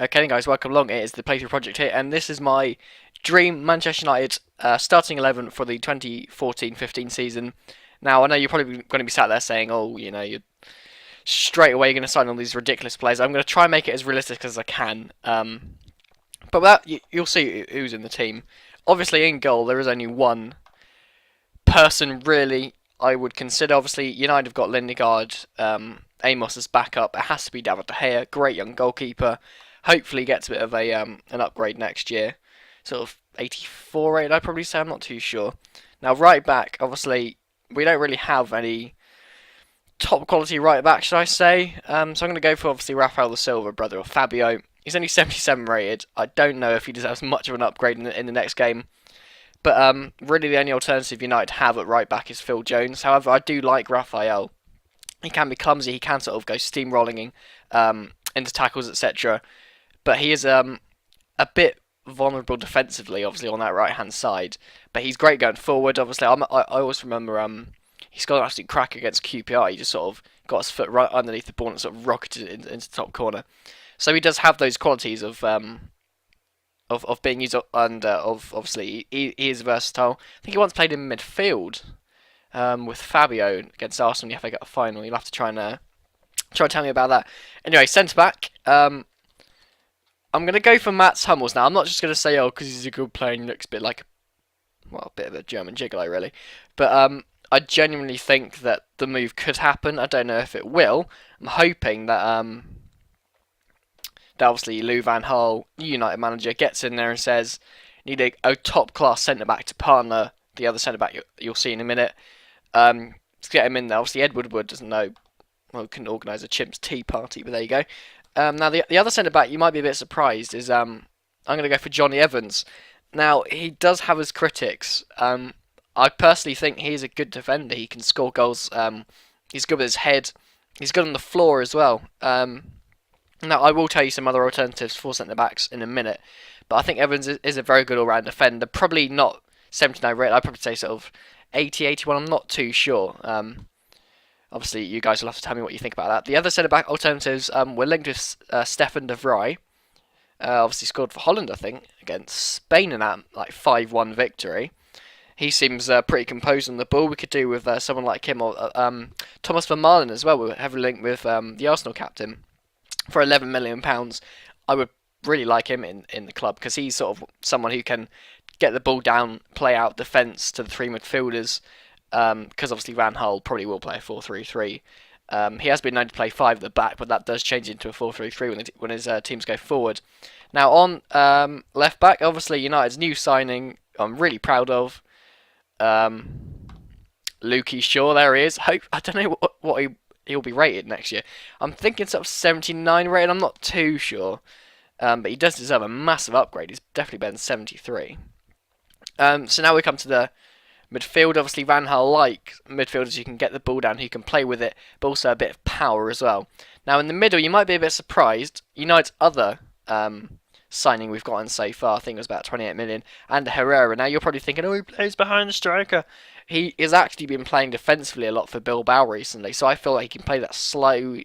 Okay then guys, welcome along. It is the Playthrough Project here, and this is my dream Manchester United starting 11 for the 2014-15 season. Now, I know you're probably going to be sat there saying, oh, you're straight away going to sign all these ridiculous players. I'm going to try and make it as realistic as I can. But that, you'll see who's in the team. Obviously, in goal, there is only one person really I would consider. Obviously, United have got Lindegaard, Amos as backup. It has to be David De Gea, great young goalkeeper. Hopefully gets a bit of an upgrade next year. Sort of 84 rated, I'd probably say. I'm not too sure. Now, right back, obviously, we don't really have any top quality right back, should I say. So I'm going to go for, obviously, Rafael da Silva, brother of Fabio. He's only 77 rated. I don't know if he deserves much of an upgrade in the next game. But really, the only alternative United have at right back is Phil Jones. However, I do like Rafael. He can be clumsy. He can sort of go steamrolling into tackles, etc. But he is a bit vulnerable defensively, obviously, on that right-hand side. But he's great going forward, obviously. I always remember he's got an absolute crack against QPR. He just sort of got his foot right underneath the ball and sort of rocketed it into the top corner. So he does have those qualities of being used, and obviously he is versatile. I think he once played in midfield with Fabio against Arsenal in the FA Cup final. You'll have to try and tell me about that. Anyway, centre back. I'm going to go for Mats Hummels now. I'm not just going to say, oh, because he's a good player and he looks a bit like, well, a bit of a German gigolo, really. But I genuinely think that the move could happen. I don't know if it will. I'm hoping that that obviously Lou Van Gaal, United manager, gets in there and says, need a top-class centre-back to partner the other centre-back you'll see in a minute. Let's get him in there. Obviously, Ed Woodward doesn't know, well, couldn't organise a chimps tea party, but there you go. Now, the other centre-back you might be a bit surprised is I'm going to go for Johnny Evans. Now, he does have his critics. I personally think he's a good defender. He can score goals. He's good with his head. He's good on the floor as well. Now, I will tell you some other alternatives for centre-backs in a minute. But I think Evans is a very good all-round defender. Probably not 79 rated. I'd probably say sort of 80, 81. I'm not too sure. Obviously, you guys will have to tell me what you think about that. The other centre-back alternatives were linked with Stefan de Vrij. Obviously scored for Holland, I think, against Spain in that 5-1 victory. He seems pretty composed on the ball. We could do with someone like him or Thomas Vermaelen as well. We're heavily linked with the Arsenal captain. For £11 million, I would really like him in the club because he's sort of someone who can get the ball down, play out defence to the three midfielders. Because obviously Van Gaal probably will play a 4-3-3. He has been known to play 5 at the back, but that does change into a 4-3-3 when his teams go forward. Now on left back, obviously United's new signing, I'm really proud of. Lukey Shaw, there he is. I don't know what he'll be rated next year. I'm thinking sort of 79 rated. I'm not too sure, but he does deserve a massive upgrade. He's definitely better than 73. So now we come to the midfield. Obviously, Van Gaal like midfielders who can get the ball down, who can play with it, but also a bit of power as well. Now, in the middle, you might be a bit surprised. United's other signing we've gotten so far, I think it was about 28 million, and Herrera. Now, you're probably thinking, oh, he plays behind the striker. He has actually been playing defensively a lot for Bilbao recently, so I feel like he can play that slow,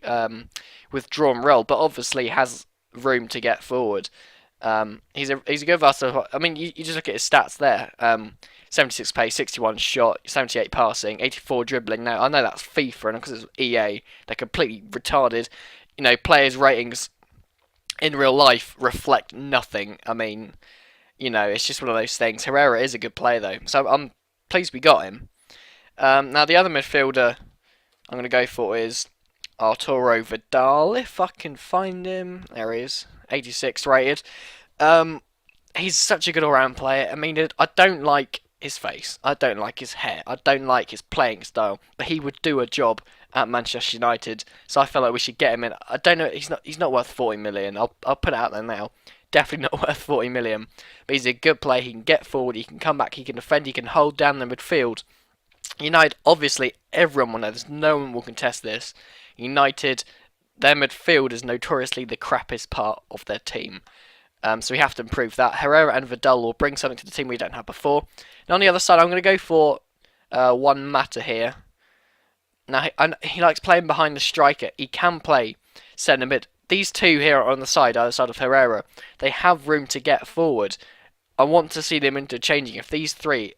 withdrawn role, but obviously has room to get forward. He's a good versatile. I mean, you just look at his stats there. 76 pace, 61 shot, 78 passing, 84 dribbling. Now, I know that's FIFA, and because it's EA, they're completely retarded. Players' ratings in real life reflect nothing. I mean, it's just one of those things. Herrera is a good player, though, so I'm pleased we got him. Now, the other midfielder I'm going to go for is Arturo Vidal, if I can find him. There he is, 86 rated. He's such a good all-round player. I mean, I don't like his face. I don't like his hair. I don't like his playing style. But he would do a job at Manchester United. So I feel like we should get him in. I don't know. He's not worth 40 million. I'll put it out there now. Definitely not worth 40 million. But he's a good player. He can get forward. He can come back. He can defend. He can hold down the midfield. United, obviously, everyone will know this. No one will contest this. United, their midfield is notoriously the crappiest part of their team. So we have to improve that. Herrera and Vidal will bring something to the team we don't have before. Now on the other side, I'm going to go for Juan Mata here. Now he likes playing behind the striker. He can play centre mid these two here on the side, either side of Herrera, they have room to get forward. I want to see them interchanging. If these three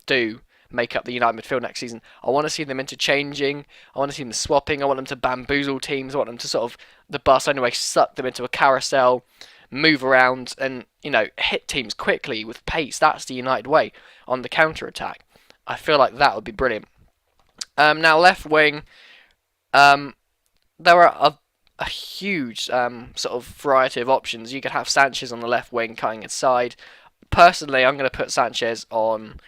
do make up the United midfield next season, I want to see them interchanging. I want to see them swapping. I want them to bamboozle teams. I want them to sort of, the Barcelona way, suck them into a carousel, move around, and hit teams quickly with pace. That's the United way on the counter attack. I feel like that would be brilliant. Now left wing, there are a huge sort of variety of options. You could have Sanchez on the left wing cutting inside. Personally, I'm going to put Sanchez on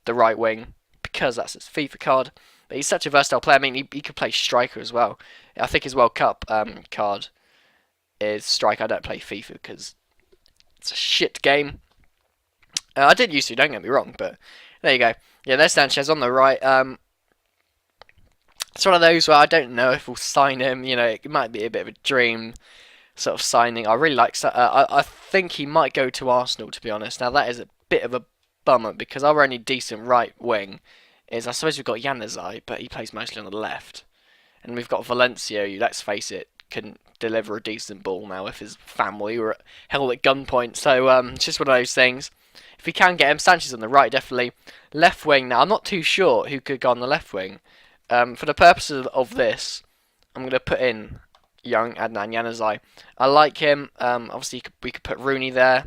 the right wing because that's his FIFA card. But he's such a versatile player. I mean, he could play striker as well. I think his World Cup card is striker. I don't play FIFA because it's a shit game. I did used to, don't get me wrong, but there you go. Yeah, there's Sanchez on the right. It's one of those where I don't know if we'll sign him. It might be a bit of a dream sort of signing. I really like. I think he might go to Arsenal, to be honest. Now that is a bit of a bummer because our only decent right wing is, I suppose, we've got Januzaj, but he plays mostly on the left, and we've got Valencia, who, let's face it, can deliver a decent ball now if his family were held at gunpoint. So it's just one of those things. If we can get him, Sanchez on the right, definitely. Left wing. Now I'm not too sure who could go on the left wing. For the purposes of this, I'm going to put in young Adnan Januzaj. I like him. Obviously, we could put Rooney there.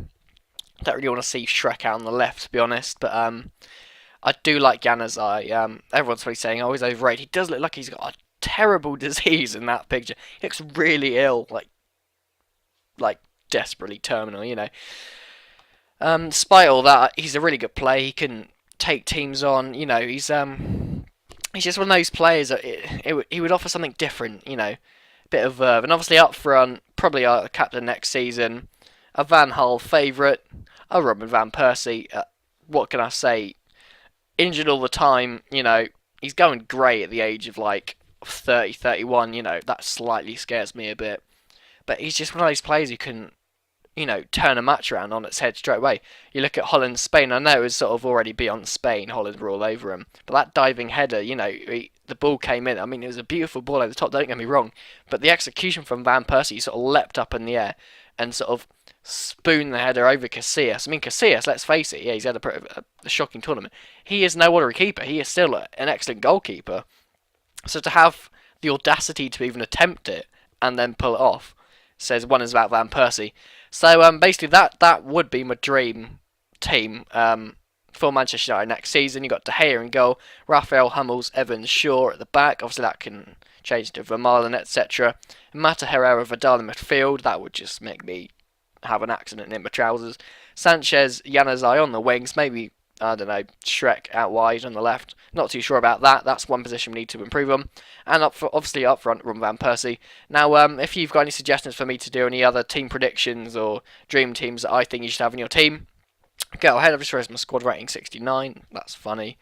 Don't really want to see Shrek out on the left, to be honest. But I do like Januzaj. Everyone's probably saying, oh, he's overrated. He does look like he's got a terrible disease in that picture. He looks really ill, like desperately terminal, Despite all that, he's a really good player. He can take teams on. He's just one of those players that he would offer something different, bit of verve. And obviously up front, probably our captain next season, a Van Gaal favourite, a Robin Van Persie. What can I say? Injured all the time, he's going great at the age of 30, 31, that slightly scares me a bit. But he's just one of those players who can, turn a match around on its head straight away. You look at Holland, Spain. I know it was sort of already beyond Spain. Holland were all over him. But that diving header, the ball came in. I mean, it was a beautiful ball over the top, don't get me wrong. But the execution from Van Persie, he sort of leapt up in the air and sort of spooned the header over Casillas. I mean, Casillas, let's face it, yeah, he's had a shocking tournament. He is no ordinary keeper. He is still an excellent goalkeeper. So to have the audacity to even attempt it and then pull it off says one is about Van Persie. So basically that would be my dream team for Manchester United next season. You've got De Gea in goal, Raphael, Hummels, Evans, Shaw at the back. Obviously that can change to Vermaelen, etc. Mata, Herrera, Vidal in midfield. That would just make me have an accident in my trousers. Sanchez, Januzaj on the wings. Maybe, I don't know, Shrek out wide on the left. Not too sure about that. That's one position we need to improve on. And obviously up front, Robin Van Persie. Now, if you've got any suggestions for me to do any other team predictions or dream teams that I think you should have in your team, go ahead. I've just raised my squad rating 69. That's funny.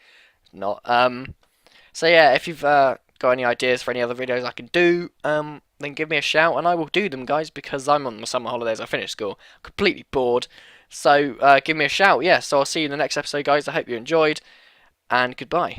Not. So yeah, if you've got any ideas for any other videos I can do, then give me a shout and I will do them, guys, because I'm on my summer holidays. I finished school. Completely bored. So give me a shout. Yeah, so I'll see you in the next episode, guys. I hope you enjoyed, and goodbye.